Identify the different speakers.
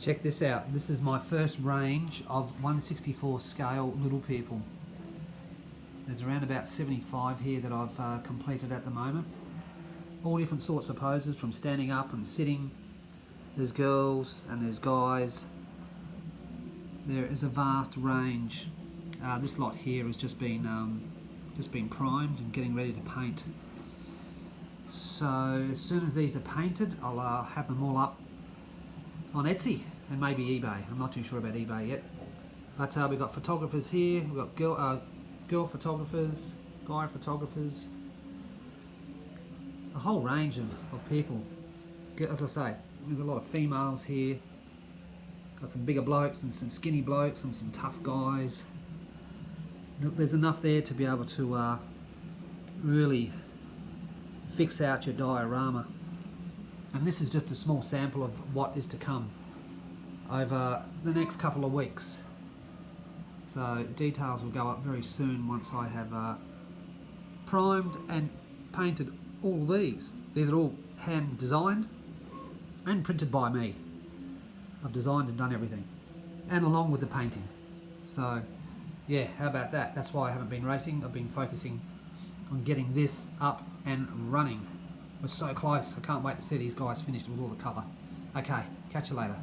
Speaker 1: Check this out. This is my first range of 1/64 scale little people. There's around about 75 here that I've completed at the moment. All different sorts of poses, from standing up and sitting. There's girls and there's guys. There is a vast range. This lot here has just been primed and getting ready to paint. So as soon as these are painted, I'll have them all up on Etsy and maybe eBay. I'm not too sure about eBay yet. But we've got photographers here. We've got girl photographers, guy photographers, a whole range of people. As I say, there's a lot of females here. Got some bigger blokes and some skinny blokes and some tough guys. There's enough there to be able to really fix out your diorama. And this is just a small sample of what is to come over the next couple of weeks. So details will go up very soon once I have primed and painted all these. These are all hand designed and printed by me. I've designed and done everything, and along with the painting. So yeah, how about that? That's why I haven't been racing. I've been focusing on getting this up and running. We're so close. I can't wait to see these guys finished with all the colour. Okay, catch you later.